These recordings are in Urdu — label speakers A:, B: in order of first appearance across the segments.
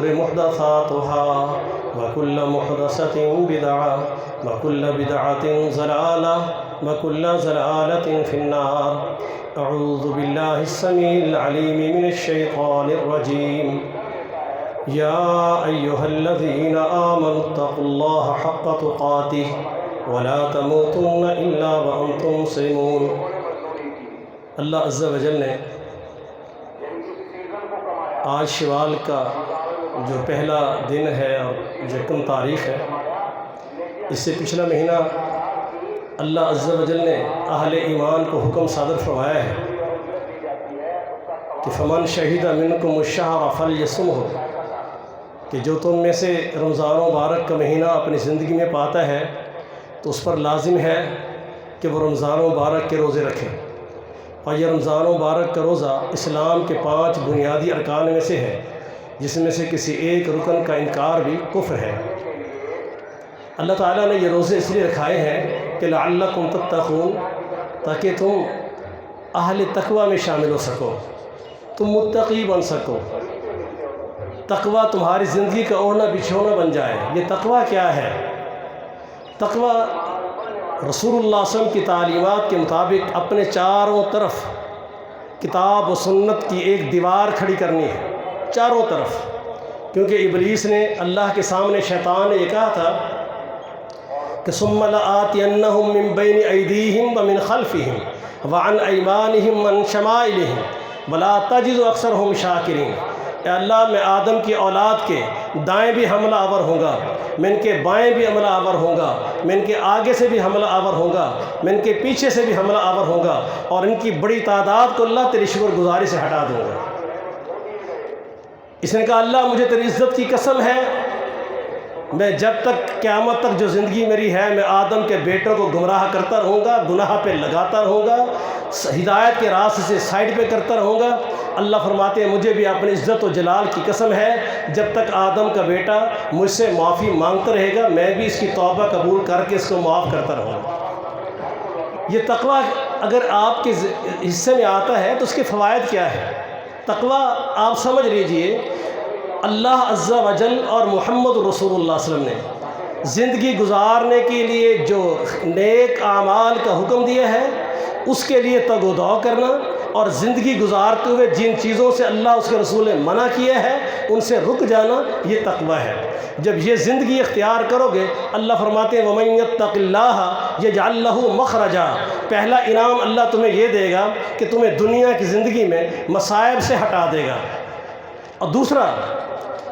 A: الأمور محدثاتها وكل محدثة بدعة وكل بدعة ضلالة وكل ضلالة في النار. أعوذ بالله السميع العليم من الشيطان الرجيم. يا أيها الذين آمنوا اتقوا الله حق تقاته ولا تموتن إلا وأنتم مسلمون. اللہ عز و جل نے آج شوال کا جو پہلا دن ہے اور جو یکم تاریخ ہے، اس سے پچھلا مہینہ اللہ عز و جل نے اہل ایمان کو حکم صادر فرمایا ہے کہ فمن شہد منکم الشہر فلیصمہ، کہ جو تم میں سے رمضان مبارک کا مہینہ اپنی زندگی میں پاتا ہے تو اس پر لازم ہے کہ وہ رمضان مبارک کے روزے رکھے. اور یہ رمضان مبارک کا روزہ اسلام کے 5 بنیادی ارکان میں سے ہے، جس میں سے کسی ایک رکن کا انکار بھی کفر ہے. اللہ تعالیٰ نے یہ روزے اس لیے رکھائے ہیں کہ لعلکم تتقون، تاکہ تم اہل تقوی میں شامل ہو سکو، تم متقی بن سکو، تقوی تمہاری زندگی کا اوڑھنا بچھونا بن جائے. یہ تقوی کیا ہے؟ تقوی رسول اللہ صلی اللہ علیہ وسلم کی تعلیمات کے مطابق اپنے چاروں طرف کتاب و سنت کی ایک دیوار کھڑی کرنی ہے، چاروں طرف. کیونکہ ابلیس نے اللہ کے سامنے، شیطان نے یہ کہا تھا کہ ثم لآتینہم من بین ایدیہم ومن خلفہم وعن ایمانہم وعن شمائلہم ولا تجد اکثرہم شاکرین. اے اللہ، میں آدم کی اولاد کے دائیں بھی حملہ آور ہوں گا، میں ان کے بائیں بھی حملہ آور ہوں گا، میں ان کے آگے سے بھی حملہ آور ہوں گا، میں ان کے پیچھے سے بھی حملہ آور ہوں گا، اور ان کی بڑی تعداد کو اللہ تیری شکر گزاری سے ہٹا دوں گا. اس نے کہا اللہ مجھے تیری عزت کی قسم ہے، میں جب تک قیامت تک جو زندگی میری ہے، میں آدم کے بیٹوں کو گمراہ کرتا رہوں گا، گناہ پہ لگاتا رہوں گا، ہدایت کے راستے سے سائڈ پہ کرتا رہوں گا. اللہ فرماتے ہیں مجھے بھی اپنی عزت و جلال کی قسم ہے، جب تک آدم کا بیٹا مجھ سے معافی مانگتا رہے گا، میں بھی اس کی توبہ قبول کر کے اس کو معاف کرتا رہوں گا. یہ تقوی اگر آپ کے حصے میں آتا ہے تو اس کے فوائد کیا ہے؟ تقوی آپ سمجھ لیجئے، اللہ عز و جل اور محمد رسول اللہ صلی اللہ علیہ وسلم نے زندگی گزارنے کے لیے جو نیک اعمال کا حکم دیا ہے، اس کے لیے تگ و دو کرنا، اور زندگی گزارتے ہوئے جن چیزوں سے اللہ اس کے رسول نے منع کیا ہے ان سے رک جانا، یہ تقوی ہے. جب یہ زندگی اختیار کرو گے، اللہ فرماتے ہیں وَمَن يَتَّقِ اللَّهَ يَجْعَل لَّهُ مَخْرَجًا. پہلا انعام اللہ تمہیں یہ دے گا کہ تمہیں دنیا کی زندگی میں مصائب سے ہٹا دے گا. اور دوسرا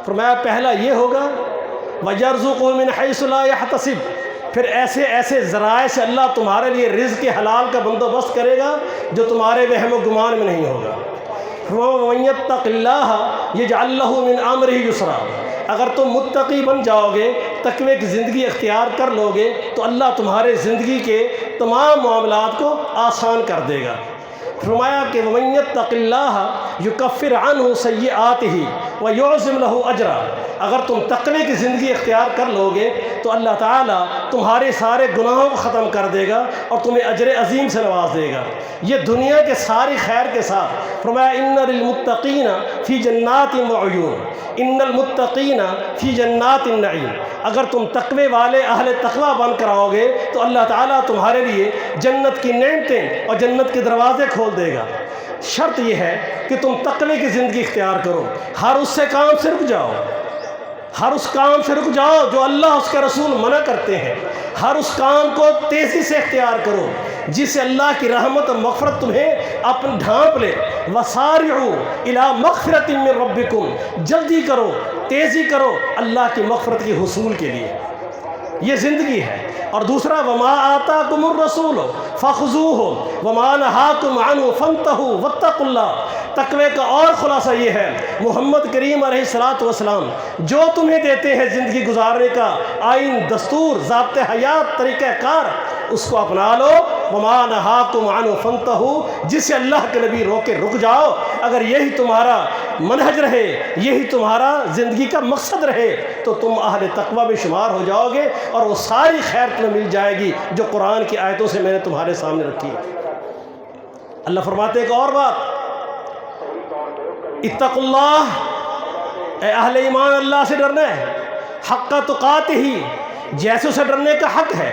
A: فرمایا پہلا یہ ہوگا وَيَرْزُقُهُ مِنْ حَيْثُ لَا يَحْتَسِبُ، پھر ایسے ذرائع سے اللہ تمہارے لیے رزق حلال کا بندوبست کرے گا جو تمہارے وہم و گمان میں نہیں ہوگا. وَمَن يَتَّقِ اللَّهَ يَجْعَل لَّهُ مِنْ أَمْرِهِ يُسْرًا. اگر تم متقی بن جاؤ گے، تقوی کی زندگی اختیار کر لو گے، تو اللہ تمہارے زندگی کے تمام معاملات کو آسان کر دے گا. فرمایا کہ وَمَن يَتَّقِ اللَّهَ يُكَفِّرْ عَنْهُ سَيِّئَاتِهِ وَيُعْظِمْ لَهُ أَجْرًا. اگر تم تقوی کی زندگی اختیار کر لو گے تو اللہ تعالیٰ تمہارے سارے گناہوں کو ختم کر دے گا اور تمہیں اجر عظیم سے نواز دے گا، یہ دنیا کے ساری خیر کے ساتھ. فرمایا اِنَّ لِلْمُتَّقِينَ فِي جَنَّاتٍ وَعُيُونٍ اِنَّ الْمُتَّقِينَ فِي جَنَّاتِ النَّعِيمِ. اگر تم تقوی والے اہل تقوی بن کر آؤ گے تو اللہ تعالیٰ تمہارے لیے جنت کی نعمتیں اور جنت کے دروازے کھول دے گا. شرط یہ ہے کہ تم تقوی کی زندگی اختیار کرو، ہر اس سے کام سے رک جاؤ، ہر اس کام سے رک جاؤ جو اللہ اس کے رسول منع کرتے ہیں، ہر اس کام کو تیزی سے اختیار کرو جس سے اللہ کی رحمت اور مغفرت تمہیں اپنے ڈھانپ لے. وَسَارِعُوا إِلَىٰ مَغْفِرَةٍ مِّن رَبِّكُمْ، جلدی کرو، تیزی کرو اللہ کی مغفرت کے حصول کے لیے. یہ زندگی ہے. اور دوسرا وَمَا آتَاكُمُ الرَّسُولُ فَخُذُوهُ وَمَا نَهَاكُمْ عَنْهُ فَانتَهُوا وَاتَّقُوا اللَّهَ. تقوی کا اور خلاصہ یہ ہے، محمد کریم علیہ السلام جو تمہیں دیتے ہیں زندگی گزارنے کا آئین، دستور، ضابط حیات، طریقہ کار، اس کو اپنا لو. وَمَا نَهَاكُمْ عَنْهُ فَانتَهُوا، جس سے اللہ کے نبی روکے رک جاؤ. اگر یہی تمہارا منہج رہے، یہی تمہارا زندگی کا مقصد رہے، تو تم اہل تقوی میں شمار ہو جاؤ گے اور وہ ساری خیر تمہیں مل جائے گی جو قرآن کی آیتوں سے میں نے تمہارے سامنے رکھی ہے. اللہ فرماتے ہیں ایک اور بات، اتقوا اللہ اے اہل ایمان اللہ سے ڈرنا ہے حق تقاتہ، جیسے اسے ڈرنے کا حق ہے،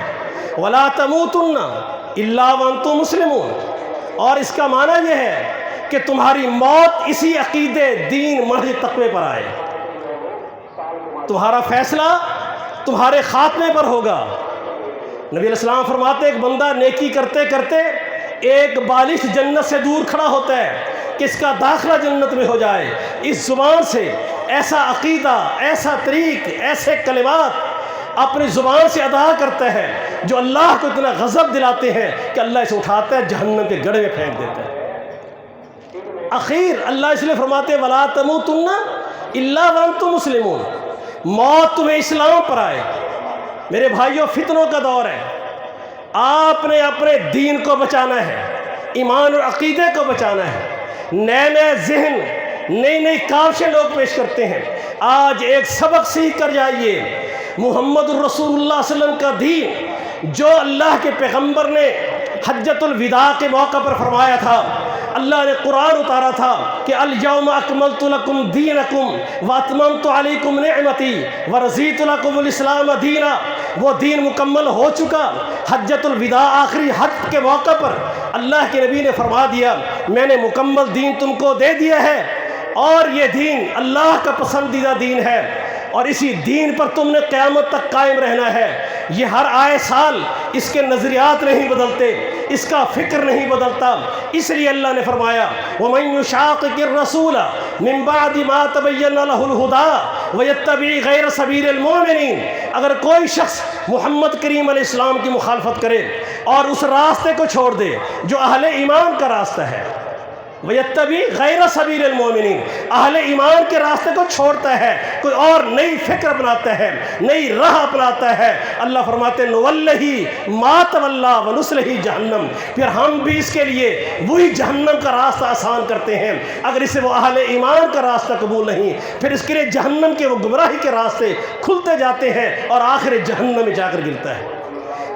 A: ولا تموتن الا وانتم مسلمون، اور اس کا معنی یہ ہے کہ تمہاری موت اسی عقیدے دین منہج تقوی پر آئے، تمہارا فیصلہ تمہارے خاتمے پر ہوگا۔ نبی علیہ السلام فرماتے ایک بندہ نیکی کرتے کرتے ایک بالش جنت سے دور کھڑا ہوتا ہے کہ اس کا داخلہ جنت میں ہو جائے، اس زبان سے ایسا عقیدہ، ایسا طریق، ایسے کلمات اپنی زبان سے ادا کرتا ہے جو اللہ کو اتنا غضب دلاتے ہیں کہ اللہ اسے اٹھاتا ہے جہنم کے گڑھے میں پھینک دیتا ہے۔ اخیر اللہ اس لیے فرماتے وَلَا تَمُوتُنَّ إِلَّا وَأَنْتُمْ مُسْلِمُونَ، موت تمہیں اسلام پر آئے۔ میرے بھائیوں، فتنوں کا دور ہے، آپ نے اپنے دین کو بچانا ہے، ایمان اور عقیدے کو بچانا ہے۔ نئے نئے ذہن، نئی نئی کاوشیں لوگ پیش کرتے ہیں۔ آج ایک سبق سیکھ کر جائیے، محمد الرسول اللہ صلی اللہ علیہ وسلم کا دین جو اللہ کے پیغمبر نے حجۃ الوداع کے موقع پر فرمایا تھا، اللہ نے قرآن اتارا تھا کہ الیوم اکملت لکم دینکم واتممت علیکم نعمتی ورضیت لکم الاسلام دینا، وہ دین مکمل ہو چکا۔ حجۃ الوداع آخری حج کے موقع پر اللہ کے نبی نے فرما دیا میں نے مکمل دین تم کو دے دیا ہے، اور یہ دین اللہ کا پسندیدہ دین ہے، اور اسی دین پر تم نے قیامت تک قائم رہنا ہے۔ یہ ہر آئے سال اس کے نظریات نہیں بدلتے، اس کا فکر نہیں بدلتا، اس لیے اللہ نے فرمایا وَمَن يُشَاقِقِ الرَّسُولَ مِن بَعْدِ مَا تَبَيَّنَ لَهُ الْهُدَىٰ وَيَتَّبِعْ غَيْرَ سَبِيلِ الْمُؤْمِنِينَ، اگر کوئی شخص محمد کریم علیہ السلام کی مخالفت کرے اور اس راستے کو چھوڑ دے جو اہل ایمان کا راستہ ہے، وَيَتَّبِعْ غَيْرَ سَبِيلِ الْمُؤْمِنِينَ، اہل ایمان کے راستے کو چھوڑتا ہے، کوئی اور نئی فکر اپناتا ہے، نئی راہ اپناتا ہے، اللہ فرماتے نُوَلِّهِ مَا تَوَلَّىٰ وَنُصْلِهِ جہنم، پھر ہم بھی اس کے لیے وہی جہنم کا راستہ آسان کرتے ہیں۔ اگر اسے وہ اہل ایمان کا راستہ قبول نہیں، پھر اس کے لیے جہنم کے وہ گمراہی کے راستے کھلتے جاتے ہیں اور آخر جہنم میں جا کر گرتا ہے۔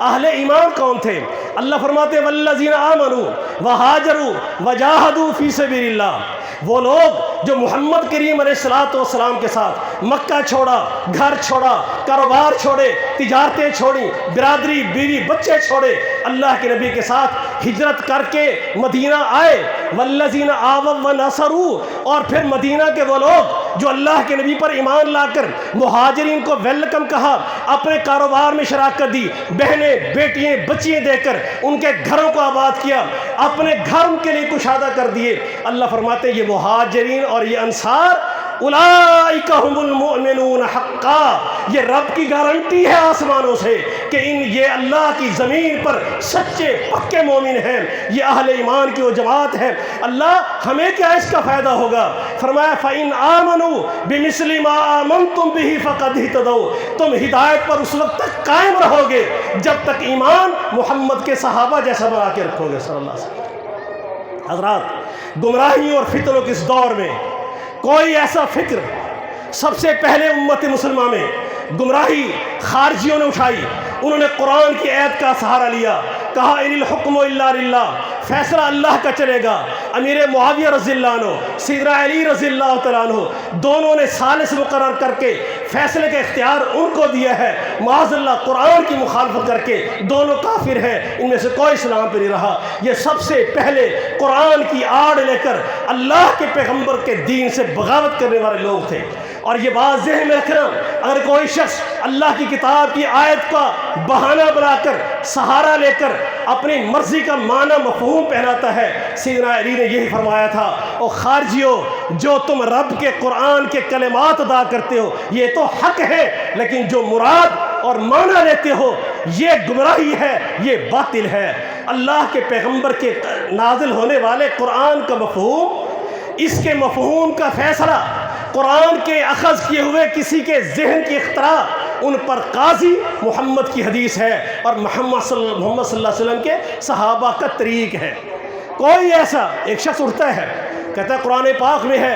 A: اہل ایمان کون تھے؟ اللہ فرماتے والذین آمنوا وہاجروا وجاہدوا فی سبیل اللہ، وہ لوگ جو محمد کریم علیہ السلام کے ساتھ مکہ چھوڑا، گھر چھوڑا، کاروبار چھوڑے، تجارتیں چھوڑیں، برادری، بیوی، بچے چھوڑے، اللہ کے نبی کے ساتھ ہجرت کر کے مدینہ آئے، والذین آووا ونصروا، اور پھر مدینہ کے وہ لوگ جو اللہ کے نبی پر ایمان لا کر مہاجرین کو ویلکم کہا، اپنے کاروبار میں شراکت دی، بہنیں، بیٹیاں، بچیاں دے کر ان کے گھروں کو آباد کیا، اپنے گھر ان کے لیے کشادہ کر دیے۔ اللہ فرماتے یہ مہاجرین اور یہ انصار اولئک هم المؤمنون حقا، یہ رب کی گارنٹی ہے آسمانوں سے کہ یہ اللہ کی زمین پر سچے پکے مومن ہیں، یہ اہل ایمان کی وہ جماعت ہے۔ اللہ ہمیں کیا اس کا فائدہ ہوگا؟ فرمایا فَإِنْ آمَنُوا بِمِثْلِ مَا آمَنْتُمْ بِهِ فَقَدْ اهْتَدَوْا، تم ہدایت پر اس وقت تک قائم رہو گے جب تک ایمان محمد کے صحابہ جیسا بنا کے رکھو گے صلی اللہ علیہ وسلم۔ حضرات، گمراہیوں اور فتنوں کے اس دور میں کوئی ایسا فکر سب سے پہلے امت مسلمہ میں گمراہی خارجیوں نے اٹھائی، انہوں نے قرآن کی آیت کا سہارا لیا، کہا ان الحکم الا للہ، فیصلہ اللہ کا چلے گا۔ امیر معاویہ رضی اللہ عنہ، سیدنا علی رضی اللہ تعالیٰ عنہ، دونوں نے ثالث مقرر کر کے فیصلے کا اختیار ان کو دیا ہے۔ معاذ اللہ قرآن کی مخالفت کر کے دونوں کافر ہیں، ان میں سے کوئی اسلام پہ نہیں رہا۔ یہ سب سے پہلے قرآن کی آڑ لے کر اللہ کے پیغمبر کے دین سے بغاوت کرنے والے لوگ تھے۔ اور یہ بات ذہن میں رکھنا، اگر کوئی شخص اللہ کی کتاب کی آیت کا بہانہ بنا کر، سہارا لے کر اپنی مرضی کا معنی مفہوم پہناتا ہے، سیدنا علی نے یہی فرمایا تھا او خارجیو، جو تم رب کے قرآن کے کلمات ادا کرتے ہو یہ تو حق ہے، لیکن جو مراد اور معنی لیتے ہو یہ گمراہی ہے، یہ باطل ہے۔ اللہ کے پیغمبر کے نازل ہونے والے قرآن کا مفہوم، اس کے مفہوم کا فیصلہ قرآن کے اخذ کیے ہوئے کسی کے ذہن کی اختراع، ان پر قاضی محمد کی حدیث ہے اور محمد صلی اللہ علیہ وسلم کے صحابہ کا طریق ہے۔ کوئی ایسا ایک شخص اٹھتا ہے کہتا ہے قرآن پاک میں ہے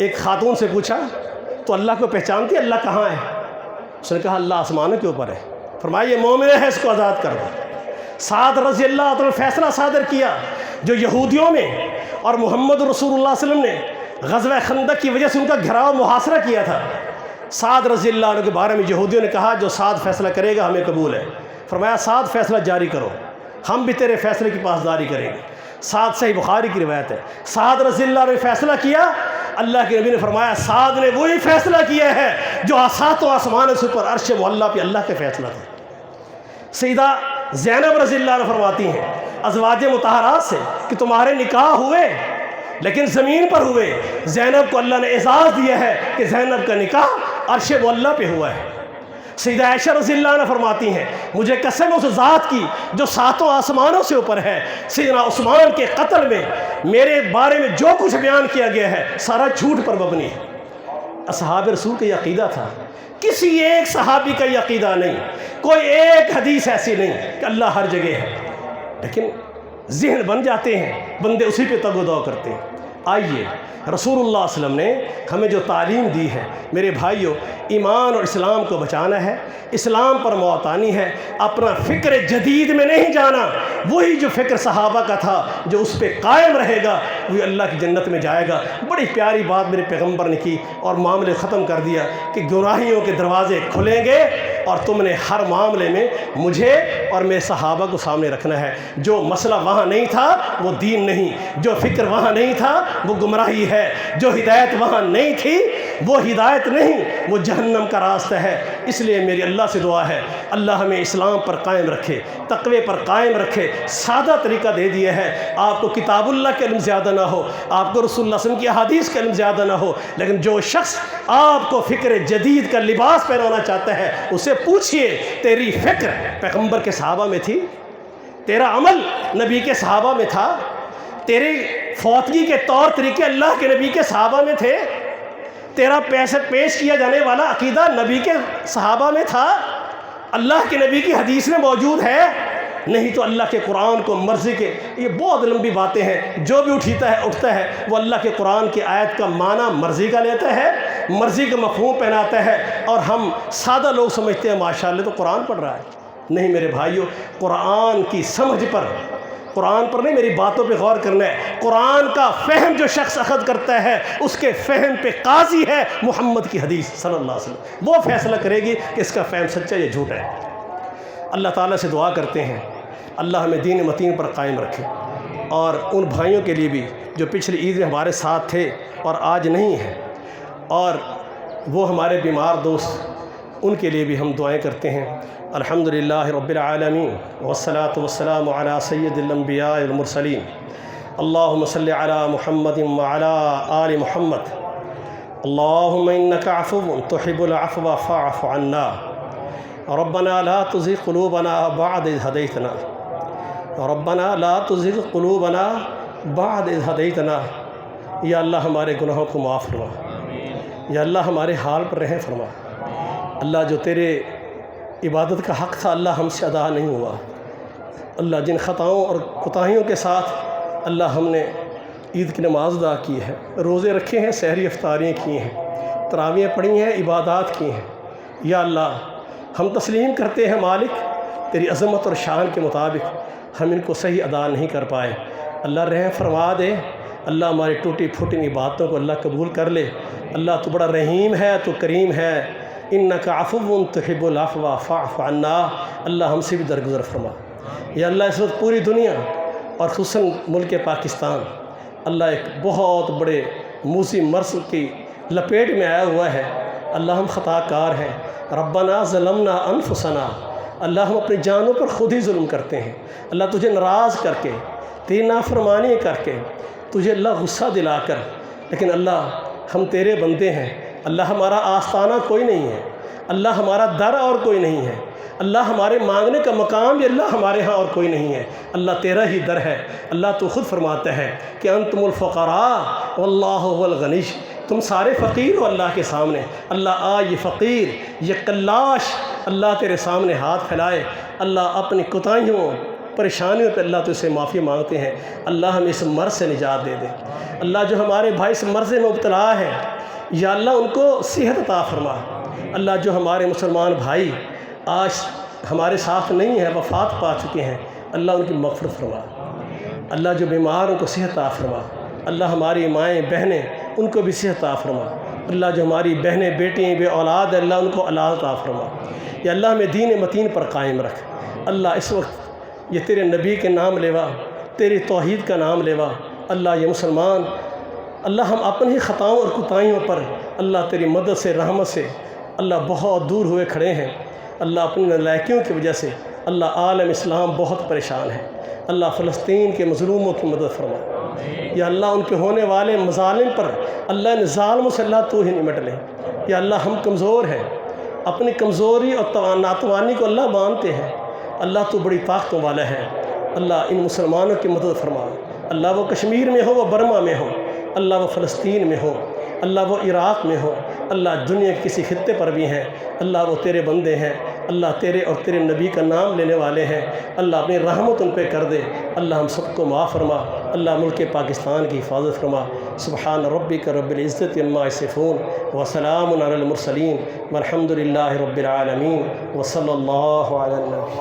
A: ایک خاتون سے پوچھا تو اللہ کو پہچانتی ہے؟ اللہ کہاں ہے؟ اس نے کہا اللہ آسمانوں کے اوپر ہے۔ فرمایا یہ مومن ہے، اس کو آزاد کر دو۔ سعد رضی اللہ عنہ نے فیصلہ صادر کیا، جو یہودیوں نے اور محمد رسول اللہ صلی اللہ علیہ وسلم نے غزوہ خندق کی وجہ سے ان کا گھراؤ محاصرہ کیا تھا، سعد رضی اللہ عنہ کے بارے میں یہودیوں نے کہا جو سعد فیصلہ کرے گا ہمیں قبول ہے۔ فرمایا سعد فیصلہ جاری کرو، ہم بھی تیرے فیصلے کی پاسداری کریں گے۔ سعد صحیح بخاری کی روایت ہے، سعد رضی اللہ عنہ نے فیصلہ کیا، اللہ کے نبی نے فرمایا سعد نے وہی فیصلہ کیا ہے جو ساتوں آسمان سے اوپر عرش معلیٰ پہ اللہ کا فیصلہ تھا۔ سیدہ زینب رضی اللہ عنہ فرماتی ہیں ازواج مطہرات سے کہ تمہارے نکاح ہوئے لیکن زمین پر ہوئے، زینب کو اللہ نے اعزاز دیا ہے کہ زینب کا نکاح عرش معلیٰ پہ ہوا ہے۔ سیدہ عائشہ رضی اللہ عنہ فرماتی ہیں مجھے قسم اس ذات کی جو ساتوں آسمانوں سے اوپر ہے، سیدنا عثمان کے قتل میں میرے بارے میں جو کچھ بیان کیا گیا ہے سارا جھوٹ پر مبنی ہے۔ اصحاب رسول کا یہ عقیدہ تھا، کسی ایک صحابی کا یہ عقیدہ نہیں، کوئی ایک حدیث ایسی نہیں کہ اللہ ہر جگہ ہے، لیکن ذہن بن جاتے ہیں، بندے اسی پہ تگ و دو کرتے ہیں۔ آئیے رسول اللہ صلی اللہ علیہ وسلم نے ہمیں جو تعلیم دی ہے میرے بھائیوں، ایمان اور اسلام کو بچانا ہے، اسلام پر موت آنی ہے، اپنا فکر جدید میں نہیں جانا، وہی جو فکر صحابہ کا تھا جو اس پہ قائم رہے گا وہی اللہ کی جنت میں جائے گا۔ بڑی پیاری بات میرے پیغمبر نے کی اور معاملے ختم کر دیا کہ گناہیوں کے دروازے کھلیں گے اور تم نے ہر معاملے میں مجھے اور میرے صحابہ کو سامنے رکھنا ہے۔ جو مسئلہ وہاں نہیں تھا وہ دین نہیں، جو فکر وہاں نہیں تھا وہ گمراہی ہے، جو ہدایت وہاں نہیں تھی وہ ہدایت نہیں، وہ جہنم کا راستہ ہے۔ اس لیے میری اللہ سے دعا ہے اللہ ہمیں اسلام پر قائم رکھے، تقوی پر قائم رکھے۔ سادہ طریقہ دے دیا ہے، آپ کو کتاب اللہ کے علم زیادہ نہ ہو، آپ کو رسول اللہ صلی اللہ علیہ وسلم کی احادیث کے علم زیادہ نہ ہو، لیکن جو شخص آپ کو فکر جدید کا لباس پہنانا چاہتا ہے اسے پوچھئے تیری فکر پیغمبر کے صحابہ میں تھی؟ تیرا عمل نبی کے صحابہ میں تھا؟ تیری فوتگی کے طور طریقے اللہ کے نبی کے صحابہ میں تھے؟ تیرا پیش کیا جانے والا عقیدہ نبی کے صحابہ میں تھا؟ اللہ کے نبی کی حدیث میں موجود ہے؟ نہیں تو اللہ کے قرآن کو مرضی کے، یہ بہت لمبی باتیں ہیں، جو بھی اٹھتا ہے وہ اللہ کے قرآن کی آیت کا معنی مرضی کا لیتا ہے، مرضی کا مفہوم پہناتا ہے، اور ہم سادہ لوگ سمجھتے ہیں ماشاءاللہ تو قرآن پڑھ رہا ہے۔ نہیں میرے بھائیوں، قرآن کی سمجھ پر، قرآن پر نہیں، میری باتوں پہ غور کرنا ہے۔ قرآن کا فہم جو شخص اخذ کرتا ہے اس کے فہم پہ قاضی ہے محمد کی حدیث صلی اللہ علیہ وسلم، وہ فیصلہ کرے گی کہ اس کا فہم سچا یا جھوٹا ہے۔ اللہ تعالیٰ سے دعا کرتے ہیں اللہ ہمیں دین متین پر قائم رکھے، اور ان بھائیوں کے لیے بھی جو پچھلی عید میں ہمارے ساتھ تھے اور آج نہیں ہیں، اور وہ ہمارے بیمار دوست، ان کے لیے بھی ہم دعائیں کرتے ہیں۔ الحمدللہ رب العالمین والصلاة والسلام علی سید الانبیاء والمرسلین، اللہم صلی علی محمد وعلی آل محمد، اللہم انک عفو تحب العفو فاعف عنا، ربنا لا تزغ قلوبنا بعد اذ ہدیتنا، ربنا لا تزغ قلوبنا بعد اذ ہدیتنا۔ یا اللہ ہمارے گناہوں کو معاف فرما، یا اللہ ہمارے حال پر رحم فرما۔ اللہ جو تیرے عبادت کا حق تھا اللہ ہم سے ادا نہیں ہوا، اللہ جن خطاؤں اور کوتاہیوں کے ساتھ اللہ ہم نے عید کی نماز ادا کی ہے، روزے رکھے ہیں، سحری افطاریاں کی ہیں، تراویحیں پڑھی ہیں، عبادات کی ہیں، یا اللہ ہم تسلیم کرتے ہیں مالک تیری عظمت اور شان کے مطابق ہم ان کو صحیح ادا نہیں کر پائے، اللہ رحم فرما دے، اللہ ہماری ٹوٹی پھوٹی عبادتوں کو اللہ قبول کر لے۔ اللہ تو بڑا رحیم ہے، تو کریم ہے، انک عفو تحب العفو فاعف عنا، اللہ ہم سے بھی درگزر فرما۔ یا اللہ اس وقت پوری دنیا اور خصوصاً ملک پاکستان اللہ ایک بہت بڑے موسی مرض کی لپیٹ میں آیا ہوا ہے، اللہ ہم خطا کار ہیں، ربنا ظلمنا انفسنا، اللہ ہم اپنی جانوں پر خود ہی ظلم کرتے ہیں، اللہ تجھے ناراض کر کے، تیری نافرمانی کر کے، تجھے اللہ غصہ دلا کر، لیکن اللہ ہم تیرے بندے ہیں، اللہ ہمارا آستانہ کوئی نہیں ہے، اللہ ہمارا در اور کوئی نہیں ہے، اللہ ہمارے مانگنے کا مقام بھی اللہ ہمارے ہاں اور کوئی نہیں ہے، اللہ تیرا ہی در ہے۔ اللہ تو خود فرماتا ہے کہ انتم الفقراء واللہ هو الغنی، تم سارے فقیر ہو اللہ کے سامنے، اللہ یہ فقیر، یہ قلاش اللہ تیرے سامنے ہاتھ پھیلائے، اللہ اپنی کوتاہیوں پریشانیوں پہ اللہ تو سے معافی مانگتے ہیں، اللہ ہمیں اس مرض سے نجات دے دے۔ اللہ جو ہمارے بھائی اس مرض میں مبتلا ہے، یا اللہ ان کو صحت عطا فرما۔ اللہ جو ہمارے مسلمان بھائی آج ہمارے ساتھ نہیں ہیں، وفات پا چکے ہیں، اللہ ان کی مغفرت فرما۔ اللہ جو بیماروں کو صحت عطا فرما۔ اللہ ہماری مائیں بہنیں ان کو بھی صحت عطا فرما۔ اللہ جو ہماری بہنیں بیٹیاں بے اولاد ہیں، اللہ ان کو اولاد عطا فرما۔ یا اللہ ہمیں دین متین پر قائم رکھ۔ اللہ اس وقت یہ تیرے نبی کے نام لیوا، تیری توحید کا نام لیوا، اللہ یہ مسلمان، اللہ ہم اپنی ہی خطاؤں اور کوتاہیوں پر اللہ تیری مدد سے رحمت سے اللہ بہت دور ہوئے کھڑے ہیں۔ اللہ اپنی نالائکیوں کی وجہ سے اللہ عالم اسلام بہت پریشان ہے۔ اللہ فلسطین کے مظلوموں کی مدد فرما۔ یا اللہ ان کے ہونے والے مظالم پر اللہ ان ظالموں سے اللہ تو ہی نمٹ لے۔ یا اللہ ہم کمزور ہیں، اپنی کمزوری اور ناتوانی کو اللہ مانتے ہیں، اللہ تو بڑی طاقتوں والا ہے۔ اللہ ان مسلمانوں کی مدد فرما۔ اللہ وہ کشمیر میں ہو، وہ برما میں ہو، اللہ وہ فلسطین میں ہو، اللہ وہ عراق میں ہو، اللہ دنیا کے کسی خطے پر بھی ہیں، اللہ وہ تیرے بندے ہیں، اللہ تیرے اور تیرے نبی کا نام لینے والے ہیں، اللہ اپنی رحمت ان پہ کر دے۔ اللہ ہم سب کو معاف فرما۔ اللہ ملک پاکستان کی حفاظت فرما۔ سبحان ربک رب العزت عما یصفون وسلام علی المرسلین والحمد للہ رب العالمین وصلی اللہ علی النبی۔